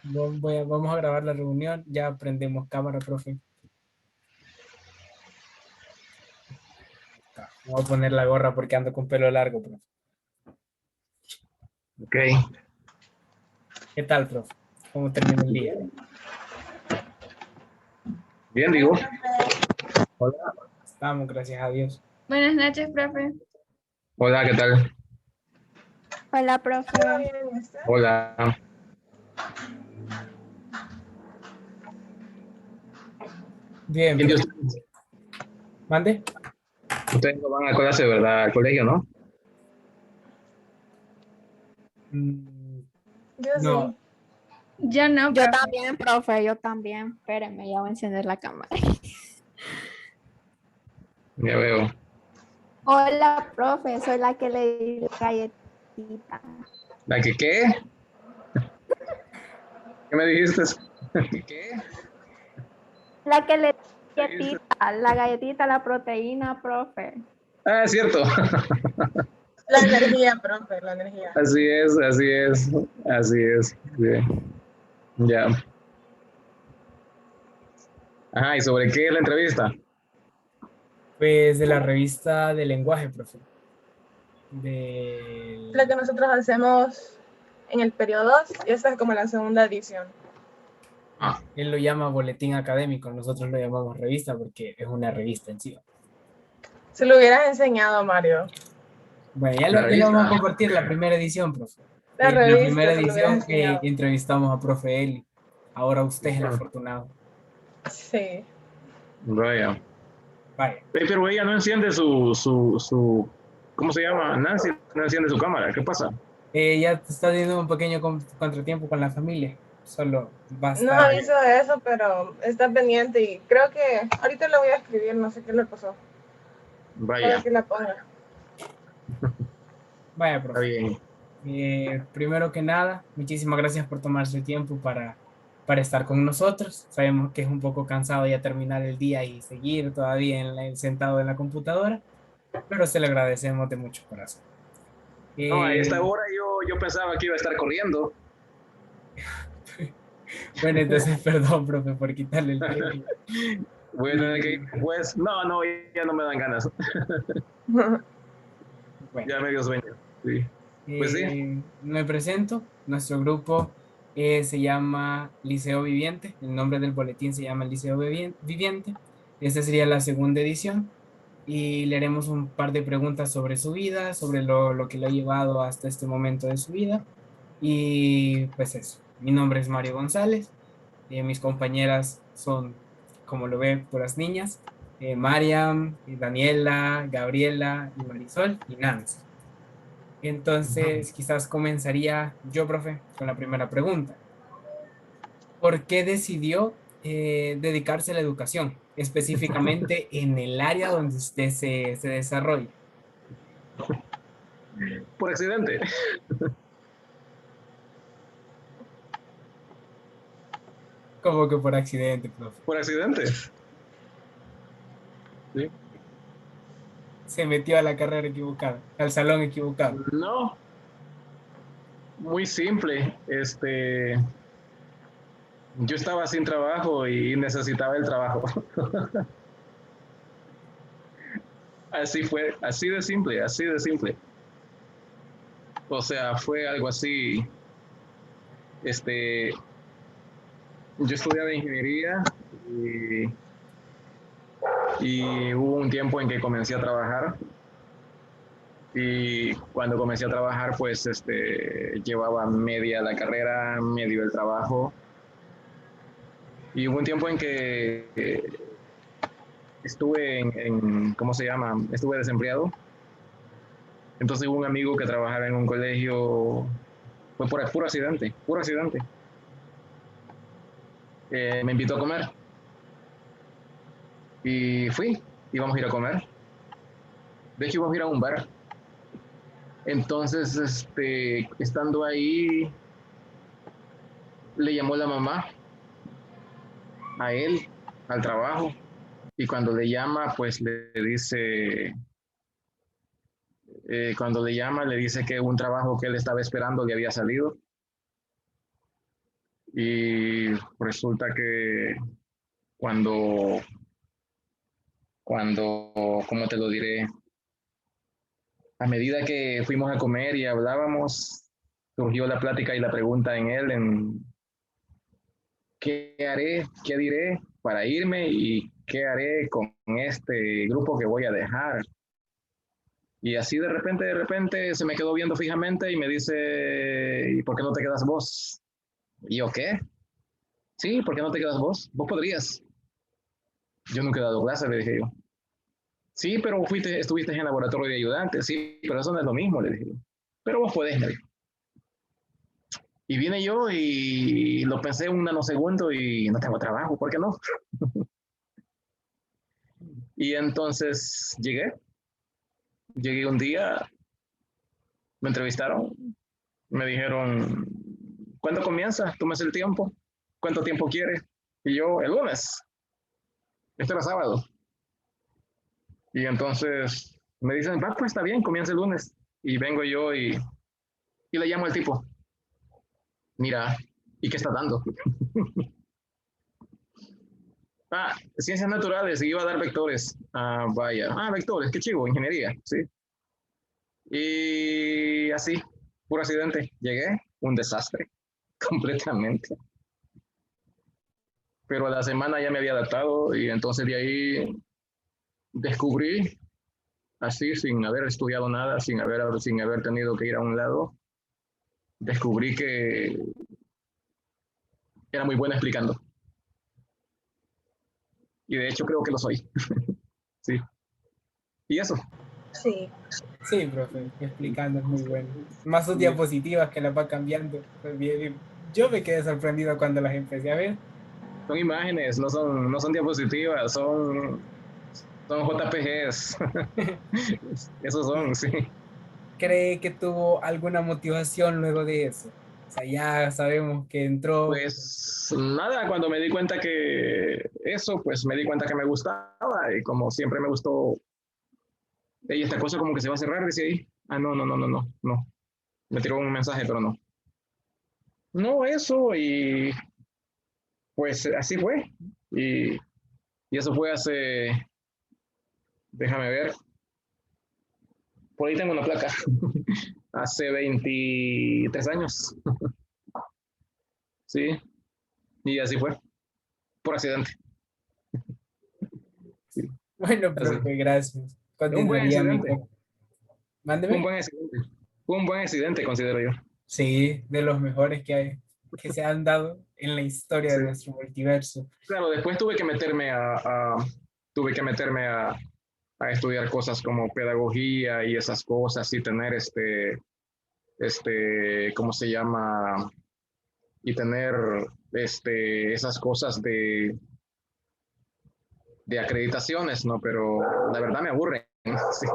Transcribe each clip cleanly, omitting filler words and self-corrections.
Vamos a grabar la reunión, ya prendemos cámara, profe. Me voy a poner la gorra porque ando con pelo largo, profe. Ok. ¿Qué tal, profe? ¿Cómo termina el día? Bien, digo. Hola. Estamos, gracias a Dios. Buenas noches, profe. Hola, ¿qué tal? Hola, profe. Hola. Bien, ¿Quién de profe. ustedes? ¿Mande? Ustedes no van a clase, ¿verdad? Al colegio, ¿no? Mm, Yo no, sí. Yo no, Yo profe. también, profe, yo también. Espérenme, ya voy a encender la cámara. Ya veo. Hola, profe, soy la que le di la galletita. ¿La que qué? ¿Qué me dijiste? ¿Qué? La que le di ¿Qué dijiste? la galletita, la proteína, profe. Ah, es cierto. La energía, profe, la energía. Así es, así es. Así es. Bien. Ya. Ajá, ¿y sobre qué es la entrevista? pues de la revista de lenguaje, profe. Lo que nosotros hacemos en el periodo 2 y esta es como la segunda edición. Ah, Él lo llama boletín académico, nosotros lo llamamos revista porque es una revista en sí. Si lo hubieras enseñado, Mario. Bueno, la ya lo vamos a revista. compartir la primera edición, profe. La En la primera revista, si lo hubieras edición enseñado. entrevistamos a profe Eli. Ahora usted es el afortunado. Sí. Vaya. Vaya. Pero ella no enciende su, ¿cómo se llama? Nancy no enciende su cámara. ¿Qué pasa? Ya está teniendo un pequeño contratiempo con la familia. Solo va a No estar. aviso de eso, pero está pendiente y creo que ahorita le voy a escribir, no sé qué le pasó. Para Vaya. que la ponga. Vaya, Está profe. bien. Primero que nada, muchísimas gracias por tomarse el tiempo para estar con nosotros. Sabemos que es un poco cansado ya terminar el día y seguir todavía sentado en la computadora, pero se le agradecemos de mucho corazón. No, a esta Eh, hora yo pensaba que iba a estar corriendo. bueno, entonces perdón, profe, por quitarle el tiempo. Voy a tener que ir Y, después. No, no, ya no me dan ganas. bueno, Ya me dio sueño. Sí. Pues sí. me presento. Nuestro grupo se llama Liceo Viviente. El nombre del boletín se llama Liceo Viviente. Esta sería la segunda edición y le haremos un par de preguntas sobre su vida, sobre lo que le ha llevado hasta este momento de su vida. Y pues eso. Mi nombre es Mario González. Mis compañeras son, como lo ven, puras niñas. Mariam, y Daniela, Gabriela, y Marisol y Nancy. Entonces, quizás comenzaría yo, profe, con la primera pregunta. ¿Por qué decidió dedicarse a la educación, específicamente en el área donde usted se desarrolla? Por accidente. Como que por accidente, profe. Por accidente. Sí. Se metió a la carrera equivocada, al salón equivocado. No, muy simple. Yo estaba sin trabajo y necesitaba el trabajo. Así fue, así de simple, así de simple. O sea, fue algo así. Este, yo estudiaba ingeniería y, y hubo un tiempo en que comencé a trabajar. Y cuando comencé a trabajar, pues llevaba media la carrera, medio el trabajo. Y hubo un tiempo en que estuve ¿cómo se llama? Estuve desempleado. Entonces hubo un amigo que trabajaba en un colegio, fue por puro accidente, puro accidente. Me invitó a comer y fui, íbamos a ir a comer. De hecho, íbamos a ir a un bar. Entonces, estando ahí, le llamó la mamá a él, al trabajo, y cuando le llama, pues le dice, cuando le llama, le dice que un trabajo que él estaba esperando le había salido Y resulta que cuando, ¿cómo te lo diré? A medida que fuimos a comer y hablábamos, surgió la plática y la pregunta en él, en qué haré, qué diré para irme y qué haré con este grupo que voy a dejar. Y así de repente se me quedó viendo fijamente y me dice, ¿y por qué no te quedas vos? ¿Y yo qué? Sí, ¿por qué no te quedas vos? Vos podrías. Yo nunca he dado clase, le dije yo. Sí, pero estuviste en laboratorio de ayudante, sí, pero eso no es lo mismo, le dije yo. Pero vos podés, me dijo. Y vine yo y lo pensé un nanosegundo y no tengo trabajo, ¿por qué no? Y entonces llegué un día, me entrevistaron, me dijeron, ¿cuándo comienzas? Tómese el tiempo. ¿Cuánto tiempo quieres? Y yo, el lunes. Este era sábado. Y entonces me dicen, va, pues está bien, comienza el lunes. Y vengo yo y le llamo al tipo. Mira, ¿y qué está dando? Ciencias naturales, y iba a dar vectores. Vaya. Vectores, qué chivo, ingeniería, sí. Y así, puro accidente. Llegué, un desastre, completamente. Pero a la semana ya me había adaptado y entonces de ahí descubrí, así, sin haber estudiado nada, sin haber tenido que ir a un lado, descubrí que era muy buena explicando. Y de hecho creo que lo soy. Sí. Y eso. Sí. Sí, profe, explicando es muy bueno. Más sus diapositivas que las va cambiando. Pues bien, yo me quedé sorprendido cuando las empecé a ver. Son imágenes, no son diapositivas, son JPGs. Esos son, sí. ¿Cree que tuvo alguna motivación luego de eso? O sea, ya sabemos que entró. Pues nada, cuando me di cuenta que eso, pues me di cuenta que me gustaba y como siempre me gustó, y esta cosa como que se va a cerrar, decía ahí. No. Me tiró un mensaje, pero no. No, eso, y pues así fue. Y, y eso fue hace, déjame ver, por ahí tengo una placa, hace 23 años, sí, y así fue, por accidente. Sí, Bueno, así. profe, gracias. Fue un buen Continuaría accidente, fue un Mándeme. buen accidente, fue un buen accidente, considero yo. Sí, de los mejores que hay, que se han dado en la historia de Sí. nuestro multiverso. Claro, después tuve que meterme a estudiar cosas como pedagogía y esas cosas y tener ¿cómo se llama? Y tener esas cosas de acreditaciones, ¿no? Pero la verdad me aburre. Sí.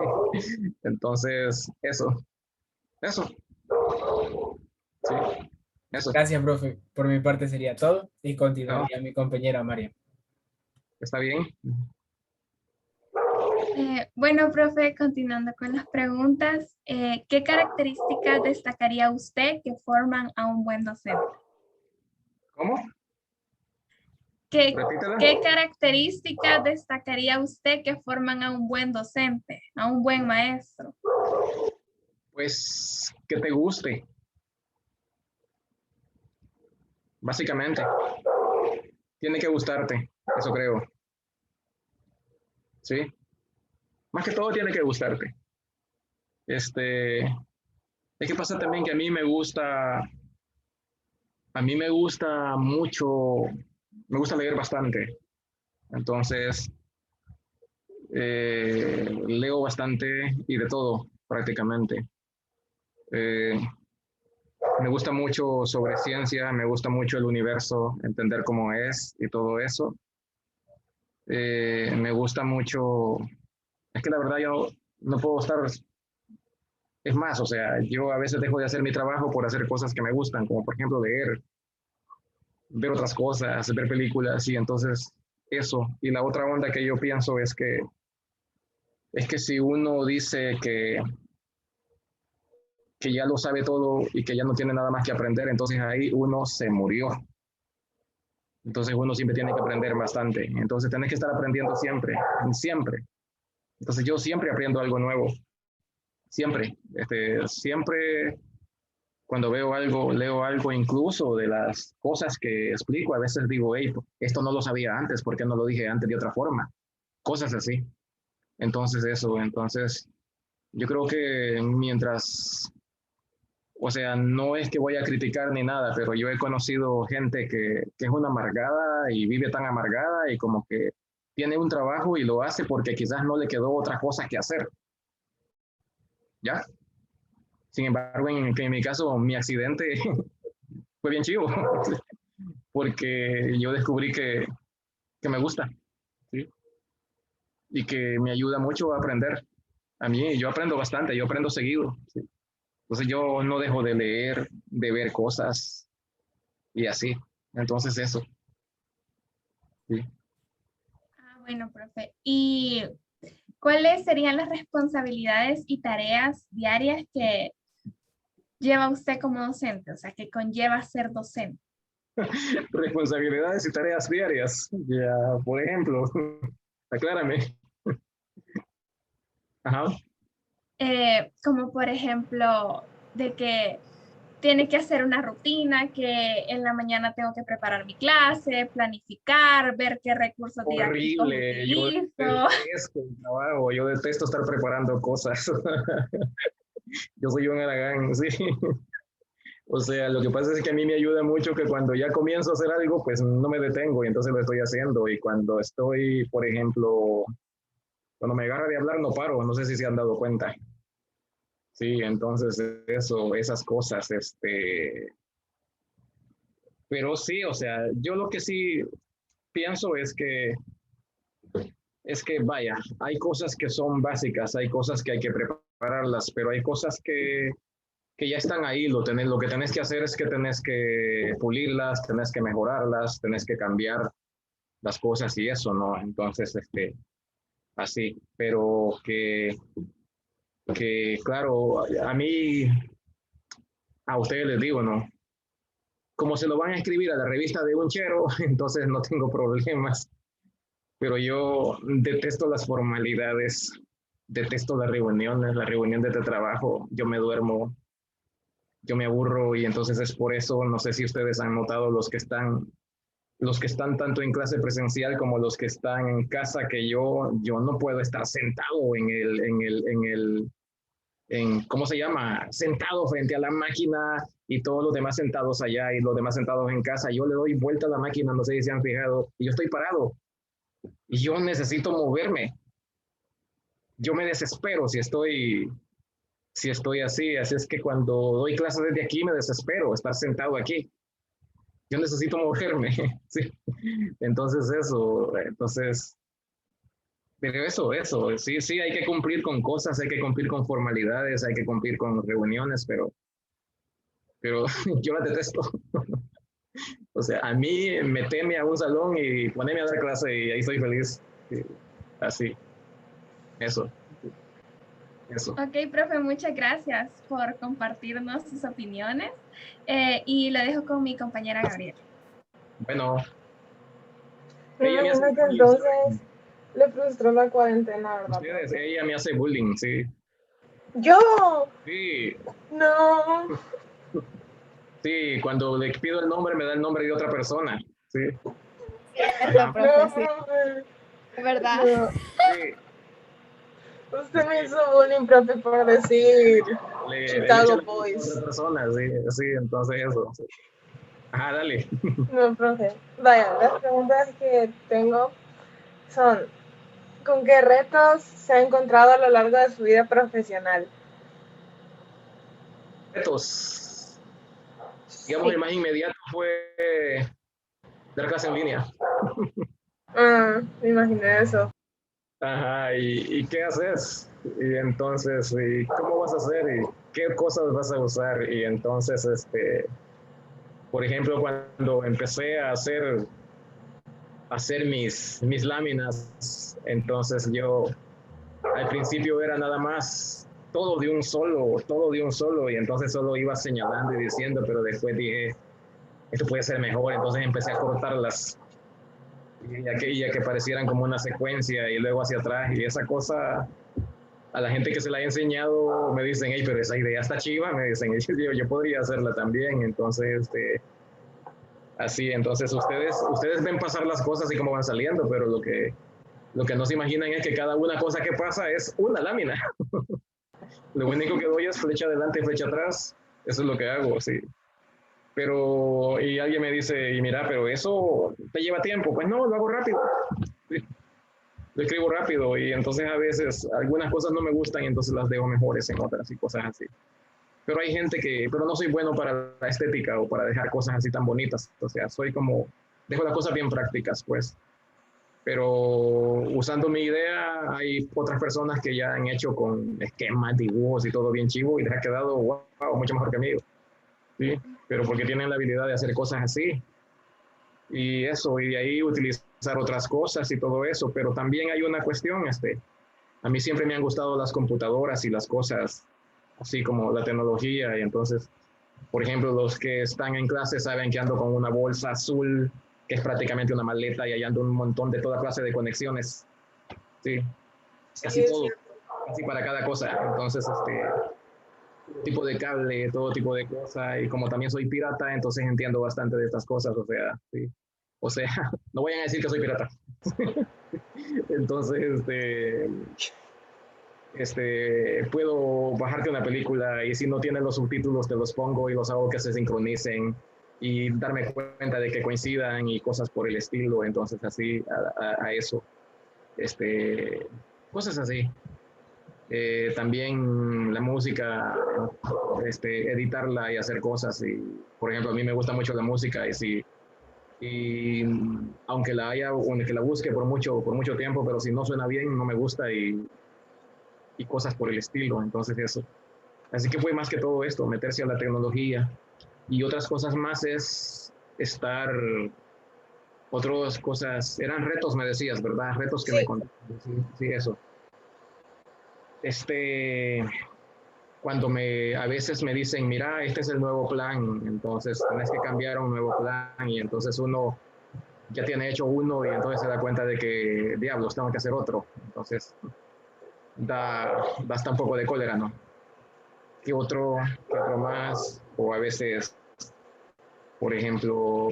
Entonces, eso, sí, eso, Gracias, profe. Por mi parte sería todo y ah, continuaría mi compañera María. está bien. Bueno, profe, continuando con las preguntas, ¿qué características destacaría usted que forman a un buen docente? ¿Cómo? ¿Qué, Repítela. qué características destacaría usted que forman a un buen docente, a un buen maestro? Pues que te guste, básicamente. Tiene que gustarte, eso creo. ¿Sí? Más que todo tiene que gustarte. Es que pasa también que a mí me gusta mucho, me gusta leer bastante. Entonces, leo bastante y de todo, prácticamente. Eh, Me gusta mucho sobre ciencia, me gusta mucho el universo, entender cómo es y todo eso. Me gusta mucho, es que la verdad yo no puedo estar, es más, o sea, yo a veces dejo de hacer mi trabajo por hacer cosas que me gustan, como por ejemplo leer, ver otras cosas, ver películas y entonces eso. Y la otra onda que yo pienso es que si uno dice que ya lo sabe todo y que ya no tiene nada más que aprender, entonces ahí uno se murió. Entonces uno siempre tiene que aprender bastante. Entonces tenés que estar aprendiendo siempre, siempre. Entonces yo siempre aprendo algo nuevo. Siempre. Siempre cuando veo algo, leo algo incluso de las cosas que explico, a veces digo, hey, esto no lo sabía antes, ¿por qué no lo dije antes de otra forma? Cosas así. Entonces eso, entonces yo creo que mientras, o sea, no es que voy a criticar ni nada, pero yo he conocido gente que es una amargada y vive tan amargada y como que tiene un trabajo y lo hace porque quizás no le quedó otra cosa que hacer. ¿Ya? Sin embargo, en mi caso, mi accidente fue bien chivo, porque yo descubrí que me gusta, ¿sí? Y que me ayuda mucho a aprender. A mí, yo aprendo bastante, yo aprendo seguido, ¿sí? Entonces yo no dejo de leer, de ver cosas y así. Entonces eso, ¿sí? Bueno, profe. ¿Y cuáles serían las responsabilidades y tareas diarias que lleva usted como docente? O sea, que conlleva ser docente. Responsabilidades y tareas diarias. Ya, por ejemplo, aclárame. Ajá. Como por ejemplo, de que tiene que hacer una rutina, que en la mañana tengo que preparar mi clase, planificar, ver qué recursos didácticos Horrible, yo utilizo. detesto el trabajo, yo detesto estar preparando cosas. Yo soy un haragán, sí. O sea, lo que pasa es que a mí me ayuda mucho que cuando ya comienzo a hacer algo, pues no me detengo y entonces lo estoy haciendo. Y cuando estoy, por ejemplo, cuando me agarra de hablar, no paro, no sé si se han dado cuenta. Sí, entonces eso, esas cosas, pero sí, o sea, yo lo que sí pienso es que vaya, hay cosas que son básicas, hay cosas que hay que prepararlas, pero hay cosas que ya están ahí, lo que tenés que hacer es que tenés que pulirlas, tenés que mejorarlas, tenés que cambiar las cosas y eso, ¿no? Entonces, así, pero que claro, a mí, a ustedes les digo, ¿no? Como se lo van a escribir a la revista de un chero, entonces no tengo problemas, pero yo detesto las formalidades, detesto las reuniones de trabajo, yo me duermo, yo me aburro y entonces es por eso, no sé si ustedes han notado los que están tanto en clase presencial como los que están en casa, que yo no puedo estar sentado ¿cómo se llama? Sentado frente a la máquina y todos los demás sentados allá y los demás sentados en casa. Yo le doy vuelta a la máquina, no sé si se han fijado, y yo estoy parado. Y yo necesito moverme. Yo me desespero si estoy así. Así es que cuando doy clases desde aquí me desespero estar sentado aquí. Yo necesito moverme. Sí. Entonces pero sí, sí, hay que cumplir con cosas, hay que cumplir con formalidades, hay que cumplir con reuniones, pero yo las detesto. O sea, a mí meteme a un salón y poneme a dar clase y ahí estoy feliz. Así, eso, eso. Ok, profe, muchas gracias por compartirnos sus opiniones y lo dejo con mi compañera Gabriela. Bueno, Me ella me hace imagino que bullying, entonces le frustró la cuarentena, ¿verdad? ustedes, ella me hace bullying, sí. Yo, Sí, no. sí, cuando le pido el nombre me da el nombre de otra persona, sí. Cierto, Ajá, profe, No, sí, profe. es verdad. No. sí. Usted me hizo bullying, profe, por decir Le echa Chicago la culpa a otra Boys. persona, sí, sí, entonces eso. Sí. Ajá, dale. No, profe. Vaya, las preguntas que tengo son, ¿con qué retos se ha encontrado a lo largo de su vida profesional? Retos. Digamos, el Sí. más inmediato fue dar clase en línea. Me imaginé eso. Ajá, ¿y qué haces? Y entonces, ¿y cómo vas a hacer? ¿Y qué cosas vas a usar? Y entonces, por ejemplo, cuando empecé a hacer mis láminas, entonces yo al principio era nada más todo de un solo, y entonces solo iba señalando y diciendo, pero después dije, esto puede ser mejor, entonces empecé a cortarlas y a que parecieran como una secuencia y luego hacia atrás y esa cosa, a la gente que se la he enseñado me dicen, hey, pero esa idea está chiva, me dicen, yo podría hacerla también, entonces, así, entonces ustedes ven pasar las cosas y cómo van saliendo, pero lo que no se imaginan es que cada una cosa que pasa es una lámina. Lo único que doy es flecha adelante y flecha atrás, eso es lo que hago, sí. Pero, y alguien me dice, y mira, pero eso te lleva tiempo, pues no, lo hago rápido. Sí. Lo escribo rápido y entonces a veces algunas cosas no me gustan y entonces las dejo mejores en otras y cosas así. Pero hay gente pero no soy bueno para la estética o para dejar cosas así tan bonitas. O sea, soy como, dejo las cosas bien prácticas, pues. Pero usando mi idea, hay otras personas que ya han hecho con esquemas, dibujos y todo bien chivo y les ha quedado, wow, mucho mejor que mío. ¿Sí? Pero porque tienen la habilidad de hacer cosas así. Y eso, y de ahí utilizar otras cosas y todo eso. Pero también hay una cuestión, a mí siempre me han gustado las computadoras y las cosas así como la tecnología. Y entonces, por ejemplo, los que están en clase saben que ando con una bolsa azul, que es prácticamente una maleta, y ahí ando un montón de toda clase de conexiones. Sí, casi Sí, es todo, cierto. casi para cada cosa. Entonces, todo tipo de cable, todo tipo de cosas. Y como también soy pirata, entonces entiendo bastante de estas cosas. O sea, sí. O sea, no vayan a decir que soy pirata. Entonces, puedo bajarte una película y si no tienen los subtítulos te los pongo y los hago que se sincronicen y darme cuenta de que coincidan y cosas por el estilo, entonces así a eso, cosas así. También la música, editarla y hacer cosas y, por ejemplo, a mí me gusta mucho la música y aunque aunque la busque por mucho tiempo, pero si no suena bien, no me gusta y cosas por el estilo, entonces eso. Así que fue más que todo esto, meterse a la tecnología y otras cosas más es estar, otras cosas, eran retos me decías, ¿verdad? Retos que me Sí, contaste, sí, sí, eso. Este, cuando a veces me dicen, mira, este es el nuevo plan, entonces tienes que cambiar a un nuevo plan y entonces uno ya tiene hecho uno y entonces se da cuenta de que, diablos, tengo que hacer otro. Entonces da hasta un poco de cólera, ¿no? ¿Qué otro más? O a veces, por ejemplo,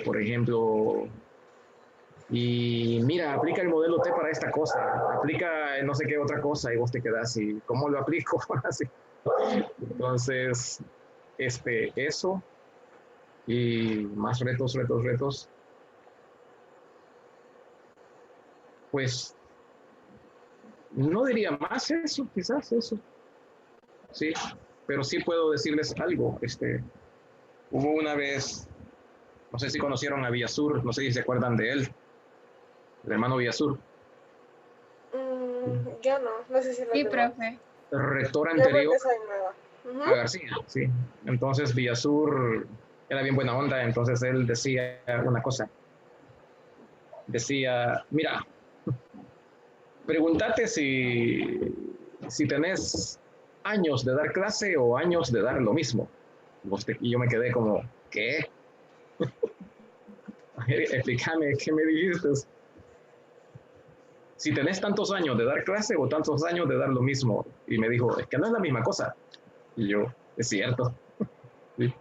y mira, aplica el modelo T para esta cosa, aplica no sé qué otra cosa y vos te quedás y ¿cómo lo aplico? Así. Entonces, eso y más retos, pues no diría más eso, quizás eso, sí, pero sí puedo decirles algo, hubo una vez, no sé si conocieron a Villasur, no sé si se acuerdan de él, el hermano Villasur, yo no sé si lo Sí, demás. profe. el rector Yo anterior porque soy nueva. a García, sí. Entonces Villasur era bien buena onda, entonces él decía una cosa, decía, mira, pregúntate si tenés años de dar clase o años de dar lo mismo. Y yo me quedé como, ¿qué? Explícame, ¿qué me dijiste? Si tenés tantos años de dar clase o tantos años de dar lo mismo. Y me dijo, es que no es la misma cosa. Y yo, es cierto. Sí,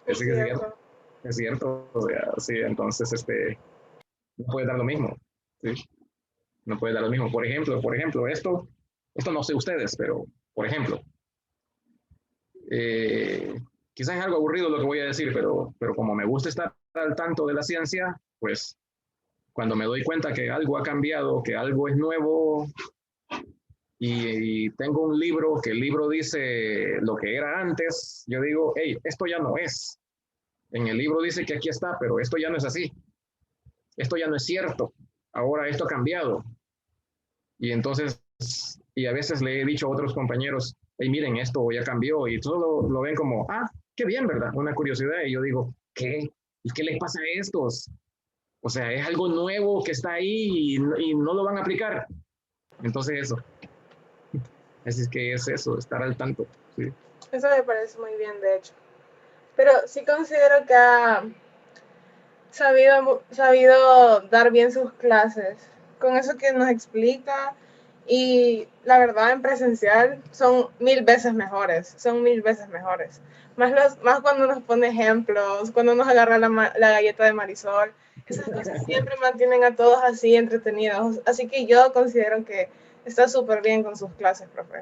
Es es cierto. cierto. Es cierto. O sea, sí, entonces, no puede dar lo mismo. ¿Sí? No puede dar lo mismo. Por ejemplo, esto no sé ustedes, pero, por ejemplo, eh, quizás es algo aburrido lo que voy a decir, pero como me gusta estar al tanto de la ciencia, pues cuando me doy cuenta que algo ha cambiado, que algo es nuevo y tengo un libro, que el libro dice lo que era antes, yo digo, hey, esto ya no es. En el libro dice que aquí está, pero esto ya no es así. Esto ya no es cierto. Ahora esto ha cambiado. Y entonces, y a veces le he dicho a otros compañeros, hey, miren, esto ya cambió, y todos lo ven como, ah, qué bien, ¿verdad? Una curiosidad, y yo digo, ¿qué? ¿Y qué les pasa a estos? O sea, es algo nuevo que está ahí y no lo van a aplicar. Entonces eso, así es que es eso, estar al tanto, ¿sí? Eso me parece muy bien, de hecho. pero sí considero que ha sabido dar bien sus clases. Con eso que nos explica, y la verdad en presencial son 1000 veces mejores, Más cuando nos pone ejemplos, cuando nos agarra la galleta de Marisol. Esas cosas siempre mantienen a todos así entretenidos. Así que yo considero que está súper bien con sus clases, profe.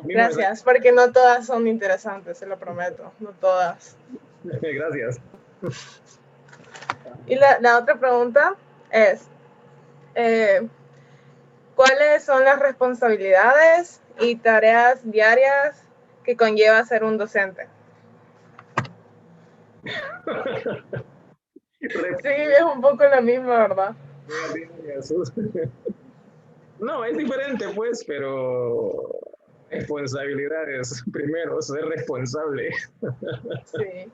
Gracias, porque no todas son interesantes, se lo prometo, no todas. Gracias. Y la otra pregunta es, ¿cuáles son las responsabilidades y tareas diarias que conlleva ser un docente? Sí, es un poco la misma, ¿verdad? No, es diferente, pues, pero responsabilidades. Primero, ser responsable. Sí.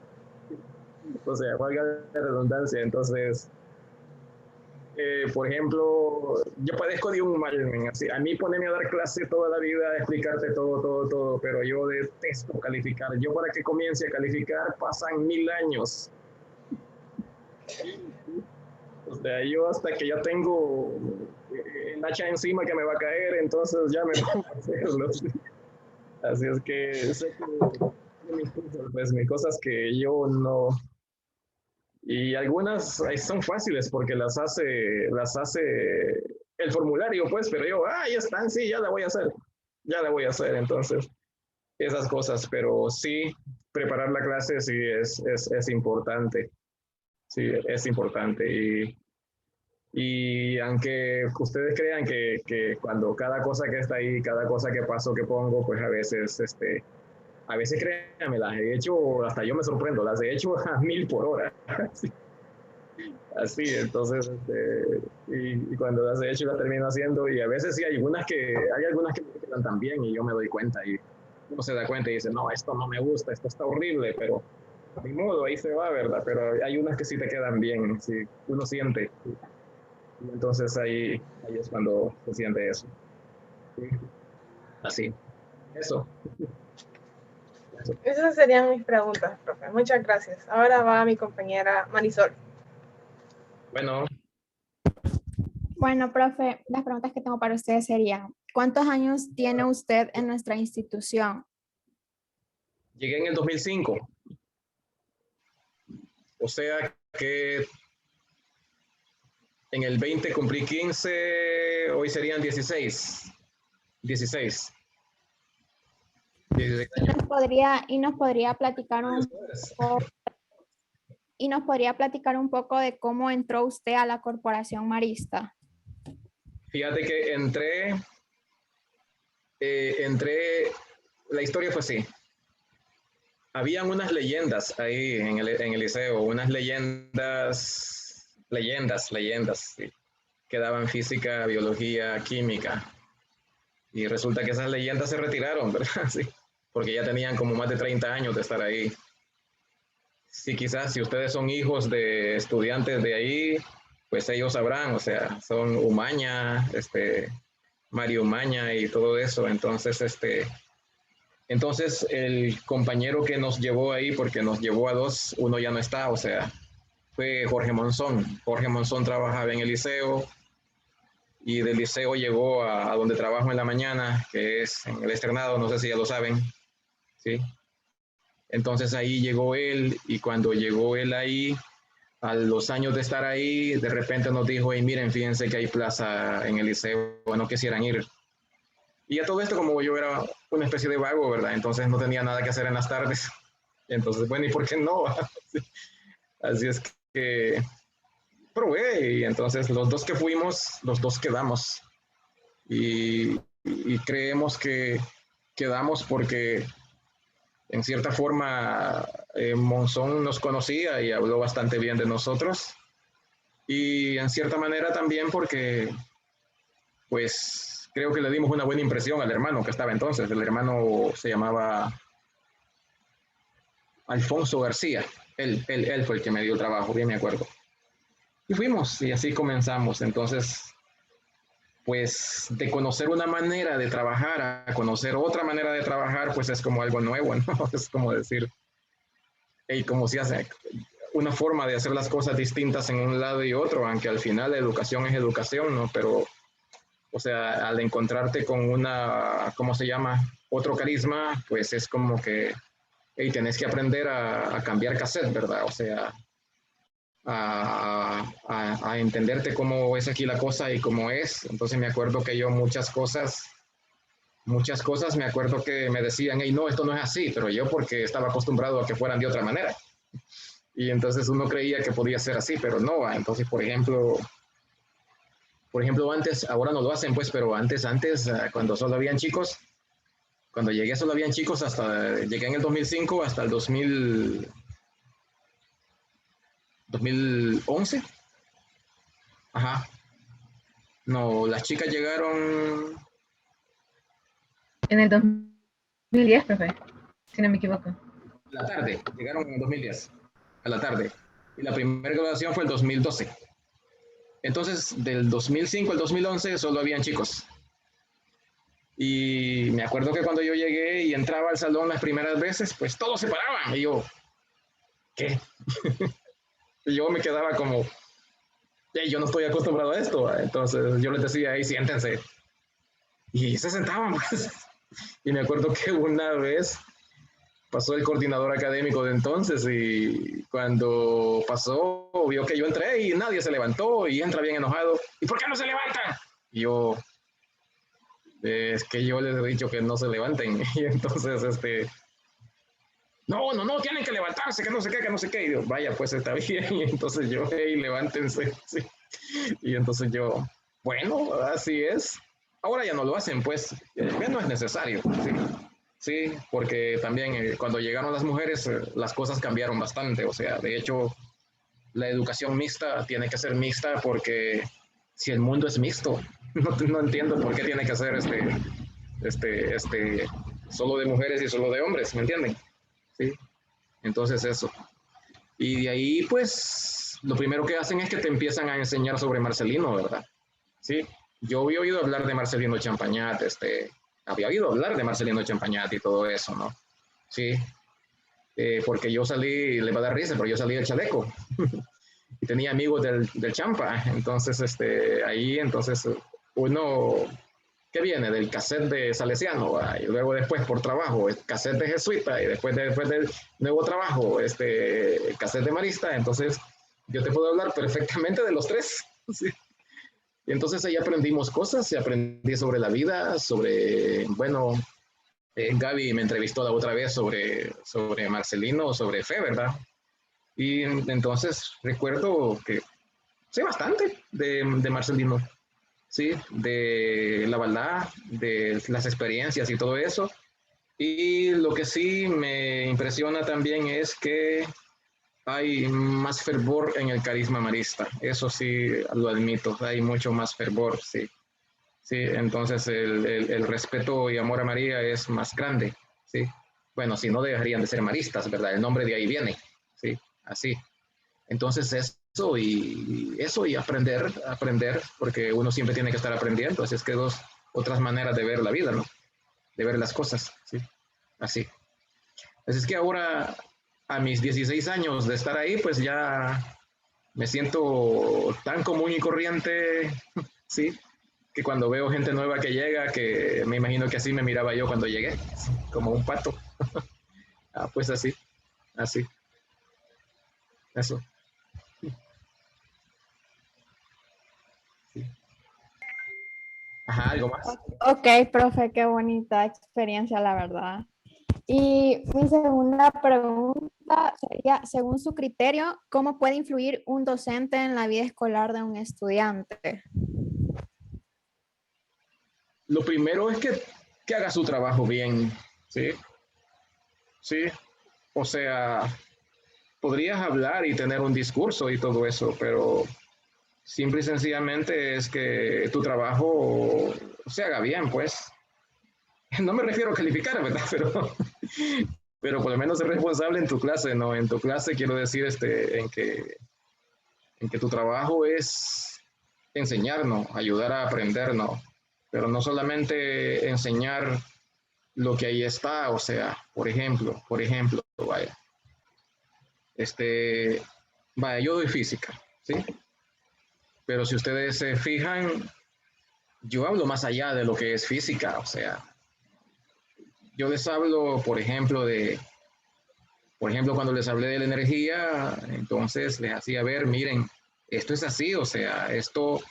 O sea, valga la redundancia. Entonces, por ejemplo, yo padezco de un mal, así. A mí ponerme a dar clase toda la vida, explicarte todo, pero yo detesto calificar. Yo para que comience a calificar pasan 1000 años. O sea, yo hasta que ya tengo el hacha encima que me va a caer, entonces ya me pongo a hacerlo. Así es que sé que mis cosas que yo no... Y algunas son fáciles porque las hace el formulario, pues, pero yo, ya están, sí, ya la voy a hacer, entonces, esas cosas, pero sí, preparar la clase sí es importante, sí, es importante, y aunque ustedes crean que cuando cada cosa que está ahí, cada cosa que paso, que pongo, pues a veces créanme, las he hecho, hasta yo me sorprendo, las he hecho a 1000 por hora, así, entonces, y cuando las he hecho las termino haciendo, y a veces sí hay algunas que me quedan tan bien y yo me doy cuenta, y uno se da cuenta y dice, no, esto no me gusta, esto está horrible, pero ni modo, ahí se va, ¿verdad? Pero hay unas que sí te quedan bien, sí, uno siente, y entonces ahí es cuando se siente eso. Sí. Así, eso. Esas serían mis preguntas, profe. Muchas gracias. Ahora va mi compañera Marisol. Bueno, Bueno, profe, las preguntas que tengo para usted serían, ¿cuántos años tiene usted en nuestra institución? llegué en el 2005, o sea que en el 20 cumplí 15, hoy serían 16. 16. 16 años. Nos podría platicar un poco de cómo entró usted a la Corporación Marista. Fíjate que la historia fue así. Habían unas leyendas ahí en el liceo, unas leyendas, sí, que daban física, biología, química. Y resulta que esas leyendas se retiraron, ¿verdad? Sí, porque ya tenían como más de 30 años de estar ahí. Sí, quizás si ustedes son hijos de estudiantes de ahí, pues ellos sabrán, o sea, son Umaña, Mario Umaña y todo eso. Entonces el compañero que nos llevó ahí, porque nos llevó a dos, uno ya no está, o sea, fue Jorge Monzón. Jorge Monzón trabajaba en el liceo y del liceo llegó a donde trabajo en la mañana, que es en el externado, no sé si ya lo saben, ¿sí? Entonces ahí llegó él y cuando llegó él ahí, a los años de estar ahí, de repente nos dijo, hey, miren, fíjense que hay plaza en el liceo, no quisieran ir. Y a todo esto, como yo era una especie de vago, ¿verdad? Entonces no tenía nada que hacer en las tardes. Entonces, bueno, ¿y por qué no? Así es que probé y entonces los dos que fuimos, los dos quedamos. Y creemos que quedamos porque en cierta forma Monzón nos conocía y habló bastante bien de nosotros. Y en cierta manera también porque, pues, creo que le dimos una buena impresión al hermano que estaba entonces. El hermano se llamaba Alfonso García. Él fue el que me dio el trabajo, bien me acuerdo. Y fuimos y así comenzamos. Entonces, pues de conocer una manera de trabajar a conocer otra manera de trabajar, pues es como algo nuevo, ¿no? Es como decir, y cómo se hace, una forma de hacer las cosas distintas en un lado y otro, aunque al final la educación es educación, ¿no? Pero, o sea, al encontrarte con una, ¿cómo se llama? Otro carisma, pues es como que, hey, tenés que aprender a cambiar cassette, ¿verdad? O sea, a entenderte cómo es aquí la cosa y cómo es. Entonces me acuerdo que yo muchas cosas me acuerdo que me decían, hey, no, esto no es así, pero yo porque estaba acostumbrado a que fueran de otra manera. Y entonces uno creía que podía ser así, pero no. Entonces, por ejemplo, antes, ahora no lo hacen, pues, pero antes, cuando solo habían chicos, cuando llegué solo habían chicos, llegué en el 2005 hasta el 2011. Ajá. No, las chicas llegaron En el 2010, profe, si no me equivoco. a la tarde, llegaron en el 2010, a la tarde. Y la primera graduación fue el 2012. Entonces, del 2005 al 2011 solo habían chicos. Y me acuerdo que cuando yo llegué y entraba al salón las primeras veces, pues todos se paraban. Y yo, ¿qué? Y yo me quedaba como, hey, yo no estoy acostumbrado a esto. Entonces yo les decía, hey, siéntense. Y se sentaban, pues. Y me acuerdo que una vez pasó el coordinador académico de entonces y cuando pasó, vio que yo entré y nadie se levantó y entra bien enojado. ¿Y por qué no se levantan? Y yo, es que yo les he dicho que no se levanten. Y entonces, no, tienen que levantarse, que no sé qué, que no sé qué. Y yo, vaya, pues está bien. Y entonces yo, hey, levántense. Sí. Y entonces yo, bueno, así es. Ahora ya no lo hacen, pues, ya no es necesario. Sí. Sí, porque también cuando llegaron las mujeres, las cosas cambiaron bastante. O sea, de hecho, la educación mixta tiene que ser mixta porque si el mundo es mixto, no entiendo por qué tiene que ser solo de mujeres y solo de hombres, ¿me entienden? Sí, entonces eso. Y de ahí, pues, lo primero que hacen es que te empiezan a enseñar sobre Marcelino, ¿verdad? Sí, yo había oído hablar de Marcelino Champagnat, había oído hablar de Marcelino Champagnat y todo eso, ¿no? Sí, porque yo salí, le va a dar risa, pero yo salí del chaleco y tenía amigos del Champa, entonces, ahí, entonces, uno, ¿qué viene? Del cassette de Salesiano, y luego después por trabajo, el cassette de Jesuita, y después del nuevo trabajo, cassette de Marista, entonces, yo te puedo hablar perfectamente de los tres, ¿sí? Y entonces ahí aprendimos cosas, y aprendí sobre la vida, bueno, Gaby me entrevistó la otra vez sobre Marcelino, sobre fe, ¿verdad? Y entonces recuerdo que sé bastante de Marcelino, ¿sí? De la verdad, de las experiencias y todo eso. Y lo que sí me impresiona también es que hay más fervor en el carisma marista. Eso sí lo admito, hay mucho más fervor, sí. Sí, entonces el respeto y amor a María es más grande, ¿sí? Bueno, si no dejarían de ser maristas, ¿verdad? El nombre de ahí viene, ¿sí? Así. Entonces eso y aprender, porque uno siempre tiene que estar aprendiendo, así es que otras maneras de ver la vida, ¿no? De ver las cosas, ¿sí? Así. Así es que ahora, a mis 16 años de estar ahí, pues ya me siento tan común y corriente, ¿sí? Que cuando veo gente nueva que llega, que me imagino que así me miraba yo cuando llegué, como un pato. Pues así, eso. Sí. Ajá, algo más. Ok, profe, qué bonita experiencia, la verdad. Y mi segunda pregunta sería, según su criterio, ¿cómo puede influir un docente en la vida escolar de un estudiante? Lo primero es que haga su trabajo bien, ¿sí? Sí, o sea, podrías hablar y tener un discurso y todo eso, pero simple y sencillamente es que tu trabajo se haga bien, pues. No me refiero a calificar, ¿verdad? Pero por lo menos ser responsable en tu clase, ¿no? En tu clase quiero decir en que tu trabajo es enseñarnos, ayudar a aprendernos, pero no solamente enseñar lo que ahí está, o sea, por ejemplo, vaya, Vaya, yo doy física, ¿sí? Pero si ustedes se fijan, yo hablo más allá de lo que es física, o sea, yo les hablo, por ejemplo, cuando les hablé de la energía, entonces les hacía ver, miren, esto es así, o sea, esto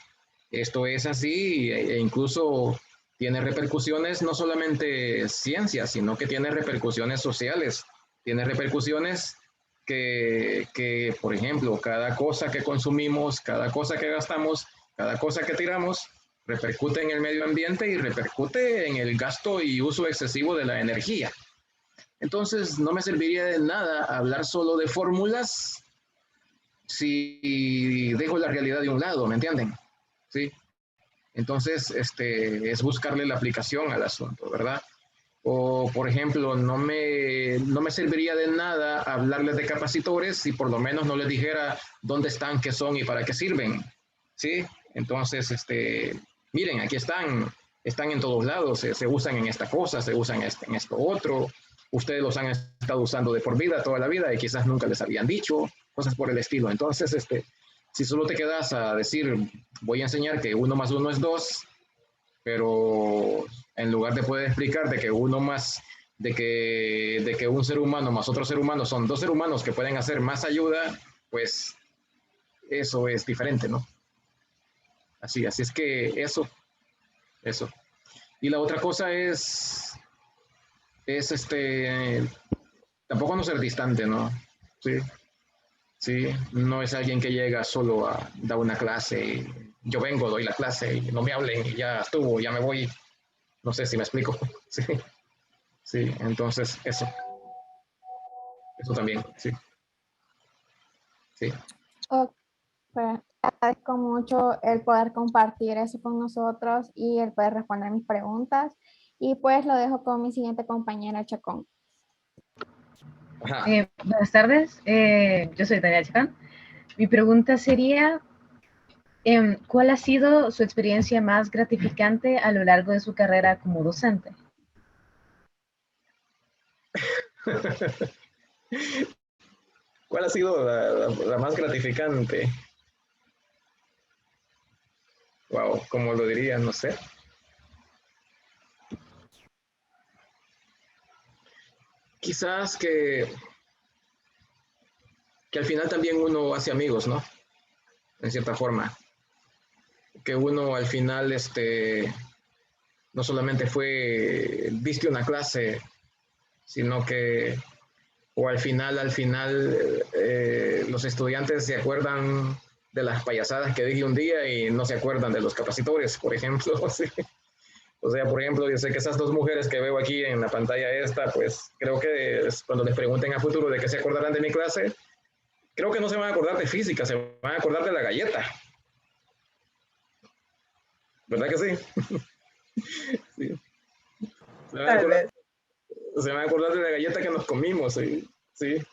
es así e incluso tiene repercusiones, no solamente ciencia, sino que tiene repercusiones sociales, tiene repercusiones que, por ejemplo, cada cosa que consumimos, cada cosa que gastamos, cada cosa que tiramos, repercute en el medio ambiente y repercute en el gasto y uso excesivo de la energía. Entonces, no me serviría de nada hablar solo de fórmulas si dejo la realidad de un lado, ¿me entienden? Sí. Entonces, es buscarle la aplicación al asunto, ¿verdad? O, por ejemplo, no me serviría de nada hablarles de capacitores si por lo menos no les dijera dónde están, qué son y para qué sirven, ¿sí? Entonces, miren, aquí están en todos lados, se usan en esta cosa, se usan en esto otro, ustedes los han estado usando de por vida, toda la vida, y quizás nunca les habían dicho, cosas por el estilo. Entonces, si solo te quedas a decir, voy a enseñar que 1 más 1 es 2, pero en lugar de poder explicar de que de que un ser humano más otro ser humano son 2 seres humanos que pueden hacer más ayuda, pues eso es diferente, ¿no? Así es que eso. Y la otra cosa es tampoco no ser distante, ¿no? Sí. Sí, no es alguien que llega solo a dar una clase y yo vengo, doy la clase y no me hablen y ya estuvo, ya me voy. No sé si me explico. Sí, sí, entonces eso también, sí, sí. Ok, pues, agradezco mucho el poder compartir eso con nosotros y el poder responder mis preguntas. Y pues lo dejo con mi siguiente compañera, Chacón. Ajá. Buenas tardes, yo soy Tania Chacón. Mi pregunta sería, ¿cuál ha sido su experiencia más gratificante a lo largo de su carrera como docente? ¿Cuál ha sido la más gratificante? Wow, ¿cómo lo diría? No sé. Quizás que al final también uno hace amigos, ¿no? En cierta forma. Que uno al final, no solamente viste una clase, sino que, o al final, los estudiantes se acuerdan de las payasadas que dije un día y no se acuerdan de los capacitores, por ejemplo. ¿Sí? O sea, por ejemplo, yo sé que esas 2 mujeres que veo aquí en la pantalla pues creo que cuando les pregunten a futuro de qué se acordarán de mi clase, creo que no se van a acordar de física, se van a acordar de la galleta. ¿Verdad que sí? Sí. Se van a acordar de la galleta que nos comimos, ¿sí? Sí.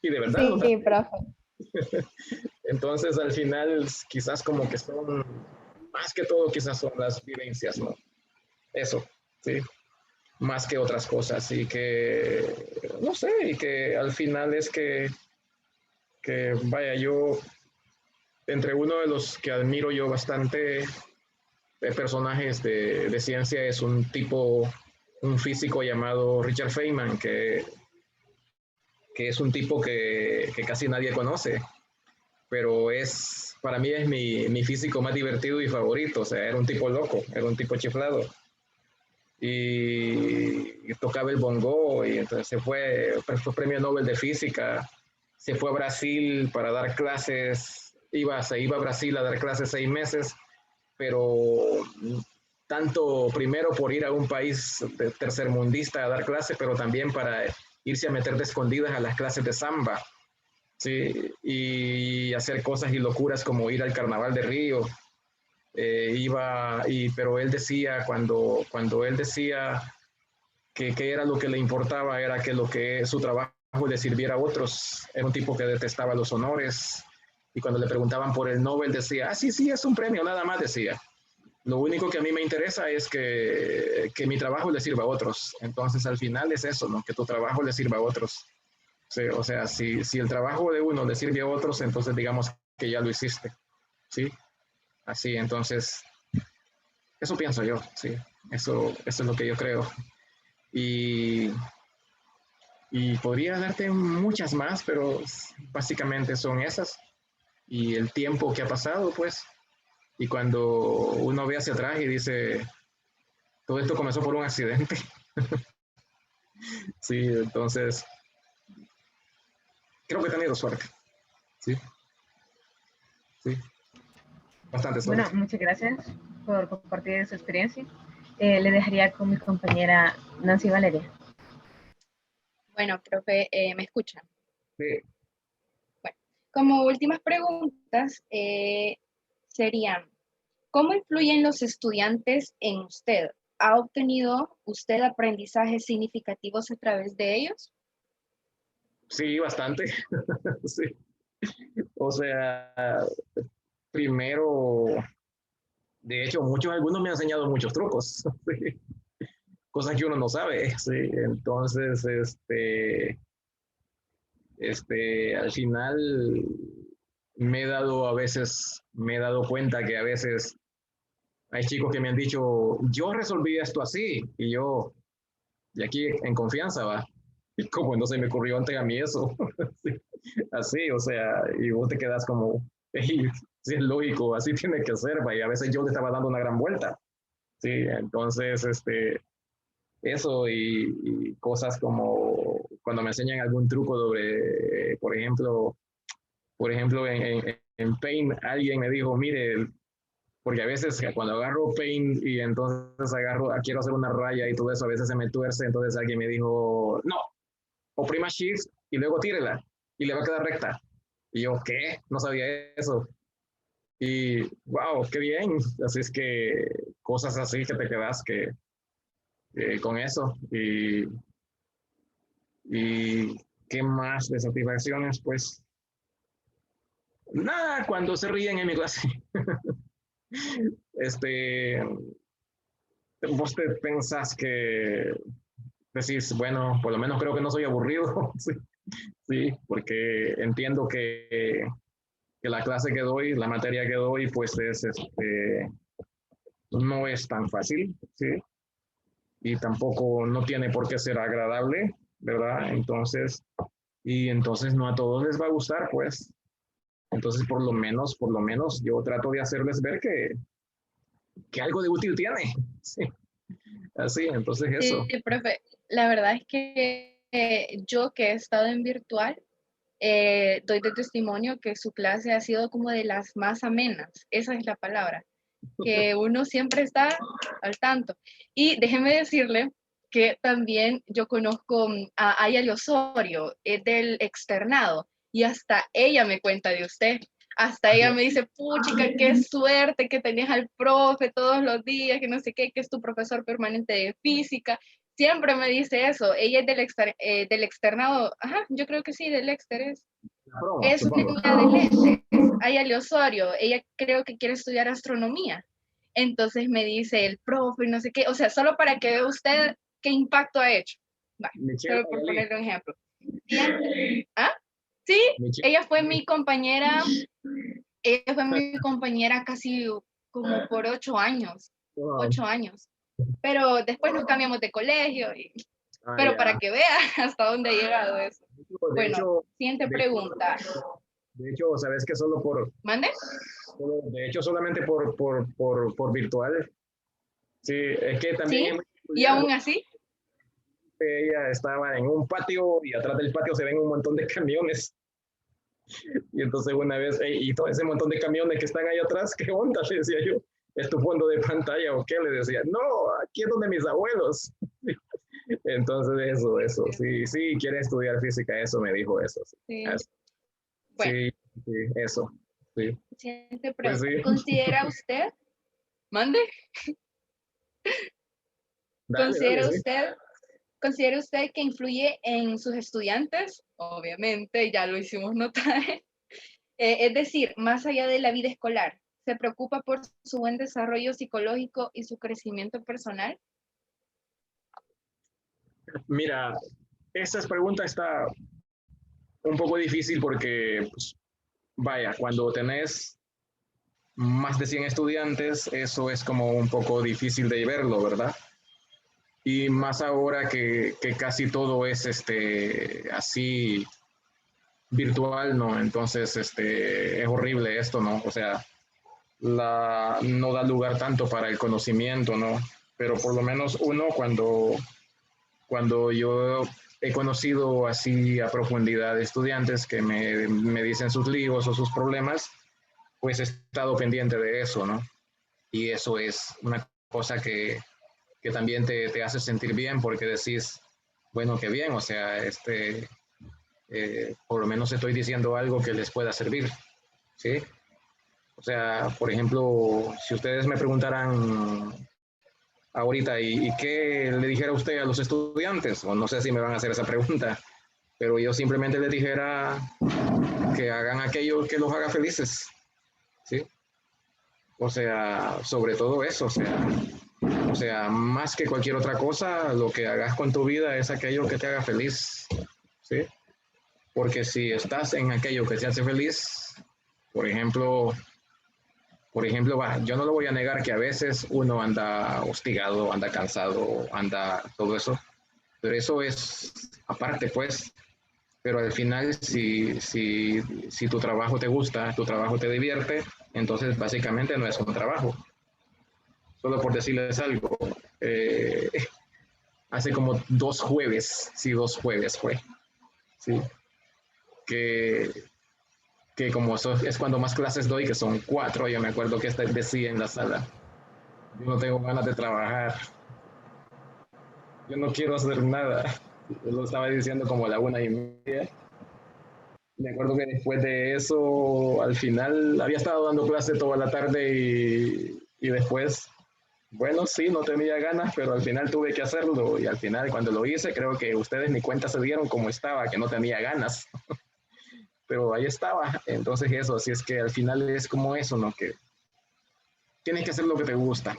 Y de verdad. Sí, profe. Entonces, al final, quizás como que son, más que todo, quizás son las vivencias, ¿no? Eso, sí. Más que otras cosas. Y que, no sé, y que al final es que vaya, yo, entre uno de los que admiro yo bastante personajes de ciencia es un físico llamado Richard Feynman, que es un tipo que casi nadie conoce, pero para mí es mi físico más divertido y favorito. O sea, era un tipo loco, era un tipo chiflado. Y tocaba el bongo y entonces fue premio Nobel de Física, se fue a Brasil para dar clases, se iba a Brasil a dar clases 6 meses, pero tanto primero por ir a un país tercermundista a dar clases, pero también para irse a meter de escondidas a las clases de samba, ¿sí? Y hacer cosas y locuras como ir al Carnaval de Río. Pero él decía, cuando él decía que era lo que le importaba, era que su trabajo le sirviera a otros. Era un tipo que detestaba los honores, y cuando le preguntaban por el Nobel decía, sí, es un premio, nada más, decía. Lo único que a mí me interesa es que mi trabajo le sirva a otros. Entonces, al final es eso, ¿no? Que tu trabajo le sirva a otros. Sí, o sea, si el trabajo de uno le sirve a otros, entonces digamos que ya lo hiciste, ¿sí? Así, entonces, eso pienso yo, sí, eso es lo que yo creo. Y, y podría darte muchas más, pero básicamente son esas. Y el tiempo que ha pasado, pues, y cuando uno ve hacia atrás y dice, todo esto comenzó por un accidente. Sí, entonces, creo que he tenido suerte. Sí, sí, bastante Bueno, suerte. muchas gracias por compartir su experiencia. Le dejaría con mi compañera Nancy Valeria. Bueno, profe, ¿me escuchan? Sí. Bueno, como últimas preguntas serían, ¿cómo influyen los estudiantes en usted? ¿Ha obtenido usted aprendizajes significativos a través de ellos? Sí, bastante. Sí. O sea, primero, de hecho, algunos me han enseñado muchos trucos, sí, cosas que uno no sabe, sí. Entonces, al final me he dado cuenta que a veces hay chicos que me han dicho, yo resolví esto así, y aquí en confianza va. Y como no se me ocurrió antes a mí eso. Sí, así, o sea, y vos te quedas como, hey, sí es lógico, así tiene que ser, va, y a veces yo le estaba dando una gran vuelta. Sí, entonces, eso y cosas como cuando me enseñan algún truco sobre, por ejemplo en Paint, alguien me dijo, mire, porque a veces cuando agarro Paint y entonces quiero hacer una raya y todo eso, a veces se me tuerce, entonces alguien me dijo, no, oprima Shift y luego tírela y le va a quedar recta. Y yo, ¿qué? No sabía eso. Y, wow, qué bien. Así es que cosas así que te quedas con eso. Y qué más de satisfacciones, pues nada, cuando se ríen en mi clase. este, vos te pensás que decís, bueno, por lo menos creo que no soy aburrido. Sí, sí, porque entiendo que la clase que doy, la materia que doy, pues no es tan fácil, ¿sí? Y tampoco no tiene por qué ser agradable, ¿verdad? Entonces no a todos les va a gustar, pues. Entonces, por lo menos yo trato de hacerles ver que algo de útil tiene. Sí, así, entonces eso. Sí, profe, la verdad es que yo que he estado en virtual, doy de testimonio que su clase ha sido como de las más amenas, esa es la palabra, que uno siempre está al tanto. Y déjeme decirle que también yo conozco a Ayali Osorio, es del externado, y hasta ella me cuenta de usted. Hasta ella me dice, puchica, qué suerte que tenías al profe todos los días, que no sé qué, que es tu profesor permanente de física. Siempre me dice eso. Ella es del externado. Ajá, yo creo que sí, del exter es una Supongo. niña del este, Ayali Osorio. Ella creo que quiere estudiar astronomía. Entonces me dice el profe, no sé qué. O sea, solo para que vea usted qué impacto ha hecho. Va, Michelle solo por Ayali. ponerle un ejemplo. ¿Ah? Sí, Michelle. ella fue mi compañera. Ella fue mi compañera casi como por 8 años. Wow. 8 años. Pero después nos cambiamos de colegio. Pero Ya. para que vea hasta dónde ha llegado eso. De Bueno, hecho, siguiente de, pregunta. de hecho, sabes que ¿Mande? de hecho, solamente por virtual. Sí, es que también es ¿Sí? muy Y peculiar. aún así, Ella estaba en un patio y atrás del patio se ven un montón de camiones. Y entonces una vez, y todo ese montón de camiones que están ahí atrás, ¿qué onda? Le decía yo, ¿es tu fondo de pantalla o qué? Le decía, no, aquí es donde mis abuelos. Entonces eso, sí, sí, quiere estudiar física, eso me dijo eso. Sí, sí. Bueno, sí, sí, eso, sí. siguiente Pues pregunta. sí, ¿Considera usted, mande? dale, dale, ¿Considera sí. usted, considera usted que influye en sus estudiantes? Obviamente, ya lo hicimos notar. Es decir, más allá de la vida escolar, ¿se preocupa por su buen desarrollo psicológico y su crecimiento personal? Mira, esa pregunta está un poco difícil porque, pues, vaya, cuando tenés más de 100 estudiantes, eso es como un poco difícil de verlo, ¿verdad? Y más ahora que casi todo es así virtual, ¿no? Entonces, es horrible esto, ¿no? O sea, no da lugar tanto para el conocimiento, ¿no? Pero por lo menos uno cuando yo he conocido así a profundidad estudiantes que me dicen sus líos o sus problemas, pues he estado pendiente de eso, ¿no? Y eso es una cosa que también te hace sentir bien porque decís, bueno, qué bien, o sea, por lo menos estoy diciendo algo que les pueda servir, ¿sí? O sea, por ejemplo, si ustedes me preguntaran ahorita, ¿y qué le dijera usted a los estudiantes? O no sé si me van a hacer esa pregunta, pero yo simplemente les dijera que hagan aquello que los haga felices, ¿sí? O sea, sobre todo eso, o sea, más que cualquier otra cosa, lo que hagas con tu vida es aquello que te haga feliz, ¿sí? Porque si estás en aquello que te hace feliz, por ejemplo, yo no lo voy a negar que a veces uno anda hostigado, anda cansado, anda todo eso, pero eso es aparte, pues. Pero al final, si tu trabajo te gusta, tu trabajo te divierte, entonces básicamente no es un trabajo. Solo por decirles algo, eh, hace como 2 jueves, sí, 2 jueves fue, sí, que, que como es cuando más clases doy, que son 4, yo me acuerdo que decía en la sala, yo no tengo ganas de trabajar, yo no quiero hacer nada. Yo lo estaba diciendo como a la 1:30. Me acuerdo que después de eso, al final, había estado dando clase toda la tarde y después, bueno, sí, no tenía ganas, pero al final tuve que hacerlo. Y al final, cuando lo hice, creo que ustedes ni cuenta se dieron cómo estaba, que no tenía ganas. Pero ahí estaba. Entonces eso, así es que al final es como eso, ¿no? Que tienes que hacer lo que te gusta,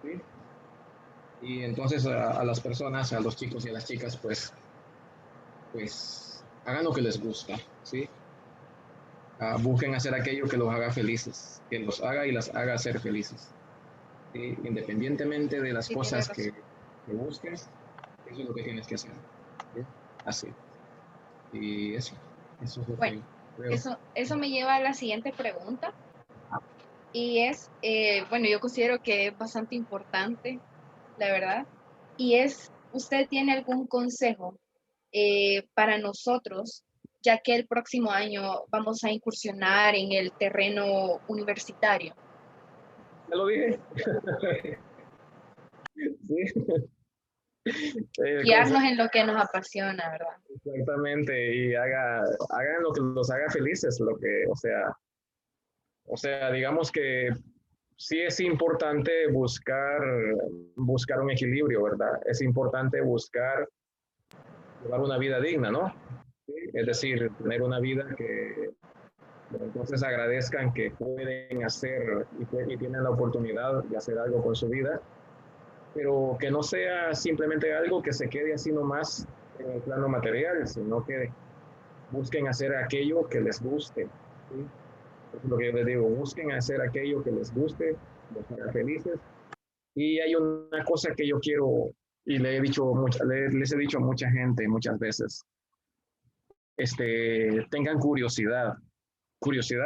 ¿sí? Y entonces a las personas, a los chicos y a las chicas, pues hagan lo que les gusta, ¿sí? Busquen hacer aquello que los haga felices, que los haga y las haga ser felices, ¿sí? Independientemente de las Sí, tiene cosas razón. que busques, eso es lo que tienes que hacer, ¿sí? Así. Y eso es lo Bueno, que creo. eso me lleva a la siguiente pregunta y es, bueno, yo considero que es bastante importante, la verdad, y es, ¿usted tiene algún consejo para nosotros, ya que el próximo año vamos a incursionar en el terreno universitario? Ya lo dije. Sí. Guiarnos en lo que nos apasiona, ¿verdad? Exactamente, y hagan lo que los haga felices, o sea, digamos que sí es importante buscar un equilibrio, ¿verdad? Es importante buscar llevar una vida digna, ¿no? ¿Sí? Es decir, tener una vida que entonces agradezcan que pueden hacer y tienen la oportunidad de hacer algo con su vida, pero que no sea simplemente algo que se quede así nomás en el plano material, sino que busquen hacer aquello que les guste, ¿sí? Es lo que yo les digo, busquen hacer aquello que les guste, los haga felices. Y hay una cosa que yo quiero, y les he dicho a mucha gente muchas veces, tengan curiosidad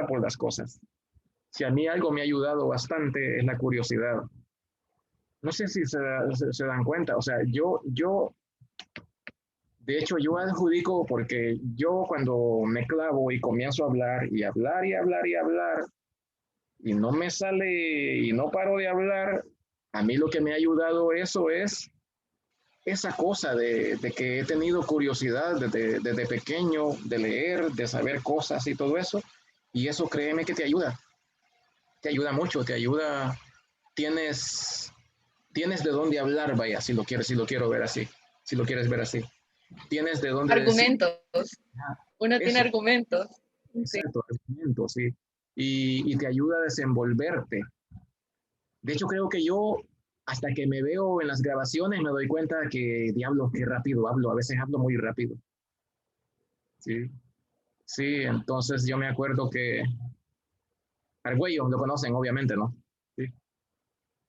por las cosas. Si a mí algo me ha ayudado bastante es la curiosidad. No sé si se dan cuenta, o sea, de hecho, yo adjudico porque yo cuando me clavo y comienzo a hablar y hablar y hablar y hablar y no me sale y no paro de hablar, a mí lo que me ha ayudado eso es esa cosa de que he tenido curiosidad desde pequeño, de leer, de saber cosas y todo eso. Y eso créeme que te ayuda mucho, te ayuda, tienes, tienes de dónde hablar, vaya, si lo quiero ver así, si lo quieres ver así. Tienes de dónde decir. Argumentos. Uno tiene Eso, argumentos. Sí. exacto, argumentos, sí. Y te ayuda a desenvolverte. De hecho, creo que yo, hasta que me veo en las grabaciones, me doy cuenta que, diablo, qué rápido hablo. A veces hablo muy rápido. ¿Sí? Sí, entonces yo me acuerdo que Argüello, lo conocen obviamente, ¿no? Sí.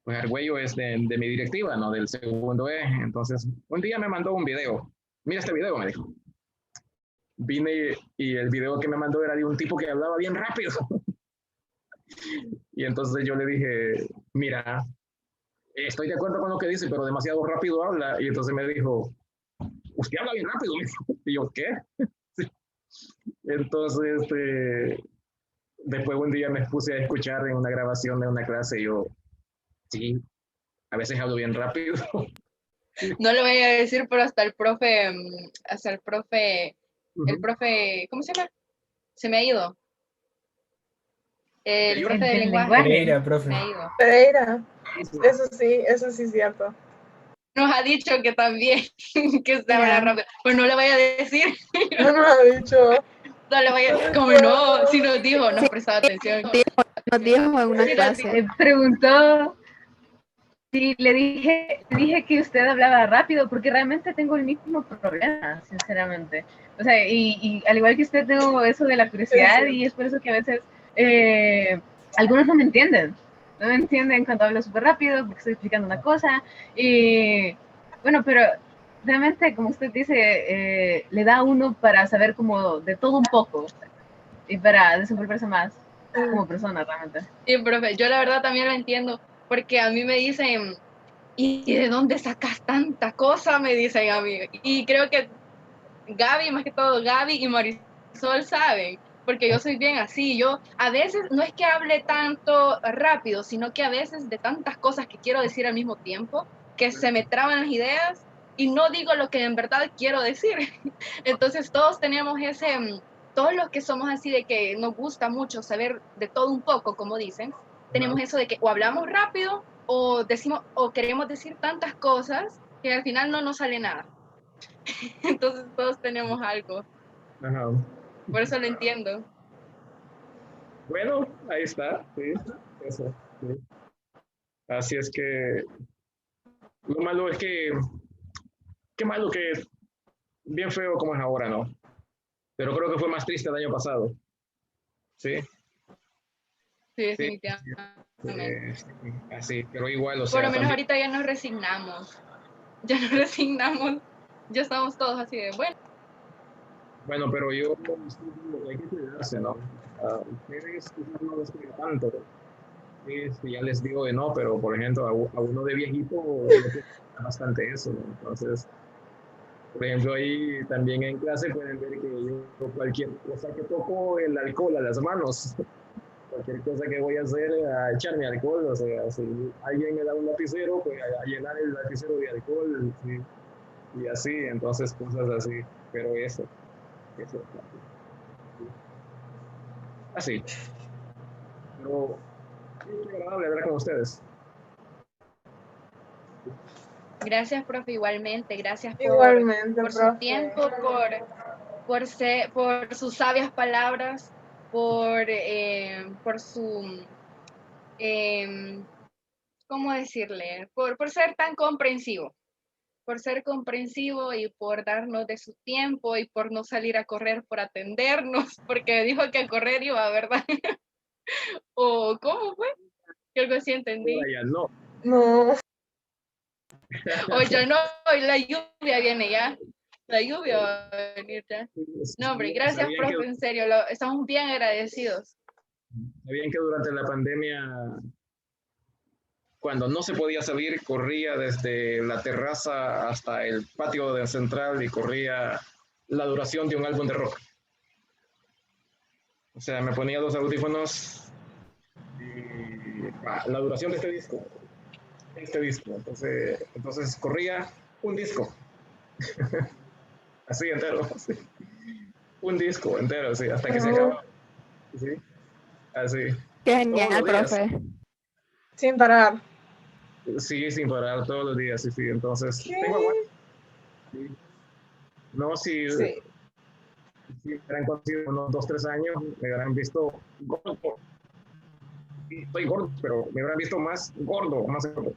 Pues Argüello es de mi directiva, ¿no? Del segundo E. Entonces, un día me mandó un video. Mira este video, me dijo. Vine y el video que me mandó era de un tipo que hablaba bien rápido. Y entonces yo le dije, mira, estoy de acuerdo con lo que dice, pero demasiado rápido habla. Y entonces me dijo, usted habla bien rápido. Y yo, ¿qué? Sí. Entonces, después un día me puse a escuchar en una grabación de una clase y yo, sí, a veces hablo bien rápido. No lo voy a decir, pero hasta el profe, ¿cómo se llama? Se me ha ido. El ¿El profe de del lenguaje Pereira, se profe. me ha ido. Pereira, eso sí es cierto. Nos ha dicho que también, que se habla Ya. rápido. Pues no le voy a decir, No nos ha dicho. no le voy a, No como recuerdo. no, si nos dijo, no Sí, prestaba atención. nos dijo en una Sí, nos clase. Me preguntó, sí, le dije que usted hablaba rápido, porque realmente tengo el mismo problema, sinceramente. O sea, y al igual que usted tengo eso de la curiosidad, Sí, sí. y es por eso que a veces algunos no me entienden. No me entienden cuando hablo súper rápido, porque estoy explicando una cosa. Y bueno, pero realmente, como usted dice, le da a uno para saber como de todo un poco y para desenvolverse más como persona, realmente. Sí, profe, yo la verdad también lo entiendo, porque a mí me dicen, ¿y de dónde sacas tanta cosa? Me dicen a mí. Y creo que Gaby, más que todo Gaby y Marisol saben, porque yo soy bien así. Yo a veces no es que hable tanto rápido, sino que a veces de tantas cosas que quiero decir al mismo tiempo, que se me traban las ideas y no digo lo que en verdad quiero decir. Entonces todos tenemos todos los que somos así de que nos gusta mucho saber de todo un poco, como dicen, tenemos eso de que o hablamos rápido o decimos o queremos decir tantas cosas que al final no nos sale nada. Entonces todos tenemos algo. Ajá. Por eso lo entiendo. Bueno, ahí está, sí, eso, sí. Así es que lo malo es que, qué malo que es, bien feo como es ahora, ¿no? Pero creo que fue más triste el año pasado, ¿sí? Sí, Sí, definitivamente. sí, así, pero igual, o Por sea, lo menos también, ahorita ya nos resignamos. Ya nos resignamos. Ya estamos todos así de, bueno. bueno, pero yo, hay que cuidarse, ¿no? Ustedes quizás no les cuida tanto, ya les digo de no, pero por ejemplo, a uno de viejito le cuesta bastante eso, ¿no? Entonces, por ejemplo, ahí también en clase pueden ver que yo cualquier cosa que toco el alcohol a las manos, cualquier cosa que voy a hacer a echarme alcohol, o sea, si alguien me da un lapicero, pues a llenar el lapicero de alcohol, sí, y así, entonces cosas así, pero eso, así, pero es agradable hablar con ustedes. Gracias, profe, igualmente. Gracias Igualmente, por su profe. tiempo, por sus sabias palabras, por su, ¿cómo decirle? Por ser tan comprensivo. Por ser comprensivo y por darnos de su tiempo y por no salir a correr por atendernos, porque dijo que a correr iba, ¿verdad? ¿O cómo fue? Que algo así entendí. Ahora ya no. No, Hoy ya no, hoy la lluvia viene ya. La lluvia va a venir ya. No, hombre, gracias, ¿Sabían profe, en serio, estamos bien agradecidos. sabían que durante la pandemia, cuando no se podía salir, corría desde la terraza hasta el patio de central y corría la duración de un álbum de rock? O sea, me ponía los audífonos y la duración de este disco. Entonces corría un disco, así entero, sí. Un disco entero, sí, hasta que se acababa. Sí, así. Qué Todos genial, los días. profe. sin parar. Sí, sin parar todos los días, sí, sí. Entonces, ¿Qué? tengo aguante. Sí. No, si Sí. me hubieran conocido unos 2, 3 años, me hubieran visto gordo. Sí, estoy gordo, pero me hubieran visto más gordo, más gordo.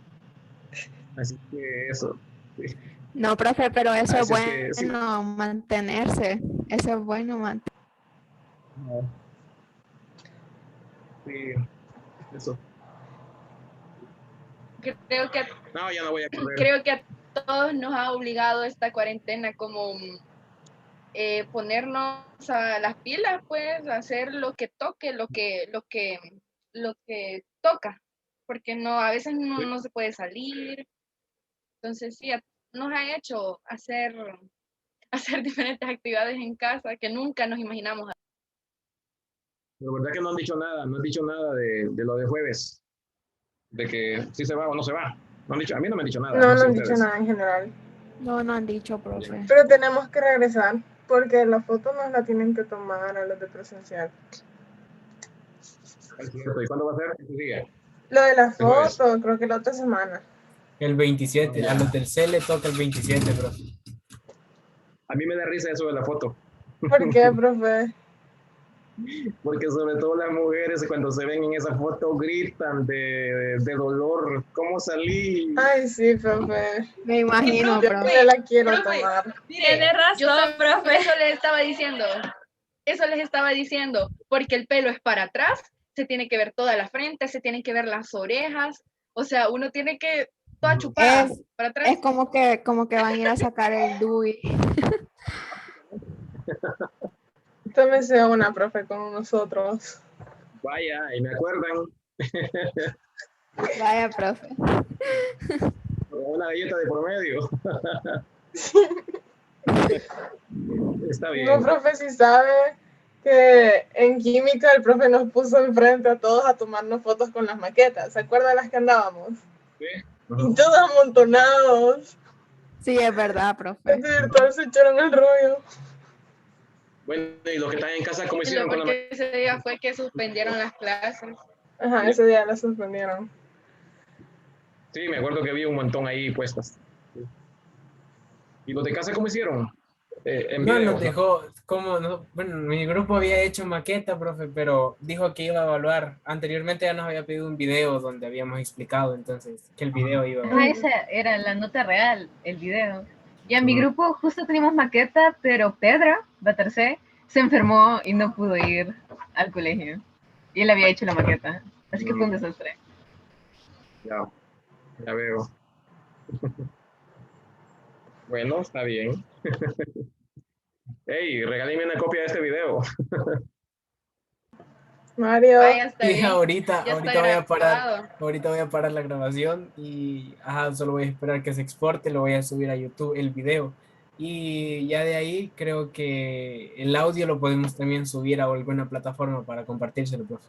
Así que eso. Sí. No, profe, pero eso es Así es que sí. bueno mantenerse. Eso es bueno mantenerse. No, sí, eso. Creo que, No, ya no voy a correr. creo que a todos nos ha obligado esta cuarentena como ponernos a las pilas, pues, hacer lo que toque, lo que toca, porque no, a veces no, Sí. no se puede salir. Entonces sí, nos ha hecho hacer, hacer diferentes actividades en casa que nunca nos imaginamos. La verdad que no han dicho nada, no han dicho nada de lo de jueves, de que si se va o no se va. No han dicho, a mí no me han dicho nada, No, no no sé han dicho ustedes. nada en general. No, no han dicho, profe. Pero tenemos que regresar porque la foto nos la tienen que tomar a los de presencial. Es cierto. ¿Y cuándo va a ser ese día? Lo de la El jueves. foto, creo que la otra semana. El 27, a los del C le toca el 27, bro. A mí me da risa eso de la foto, ¿Por qué, profe? porque sobre todo las mujeres cuando se ven en esa foto gritan de dolor. ¿Cómo salí? Ay, sí, profe. Me imagino, Yo profe. no la quiero Profe, tomar. Tiene Yo razón, también profe. eso les estaba diciendo, porque el pelo es para atrás, se tiene que ver toda la frente, se tienen que ver las orejas, o sea, uno tiene que toda chupada Es, para atrás. es como que van a ir a sacar el DUI. Tómese una, profe, con nosotros. Vaya, y me acuerdan, Vaya, profe. una galleta de promedio. Está No, bien. profe, si sabe que en química el profe nos puso enfrente a todos a tomarnos fotos con las maquetas. ¿Se acuerdan las que andábamos? ¿Sí? Y todos amontonados. Sí, es verdad, profe. Este virtual se echaron el rollo. Bueno, y los que están en casa, ¿cómo Y lo hicieron con la porque ese día fue que suspendieron las clases. Ajá, ese día la suspendieron. Sí, me acuerdo que había un montón ahí puestas. ¿Y los de casa cómo hicieron? En No video. nos dejó, como no, bueno, mi grupo había hecho maqueta, profe, pero dijo que iba a evaluar. Anteriormente ya nos había pedido un video donde habíamos explicado, entonces, que el video iba a Ah, evaluar. esa era la nota real, el video. Y en mi Ujú. grupo justo teníamos maqueta, pero Pedra, la tercera, se enfermó y no pudo ir al colegio. Y él había hecho la maqueta. Así que fue un desastre. Ya, ya veo. Bueno, está bien. Hey, regálame una copia de este video. Mario. Vaya, está Y bien. ahorita, Ya está ahorita voy a parar, grabado. ahorita voy a parar la grabación y ajá, solo voy a esperar que se exporte, lo voy a subir a YouTube, el video. Y ya de ahí creo que el audio lo podemos también subir a alguna plataforma para compartírselo, profe.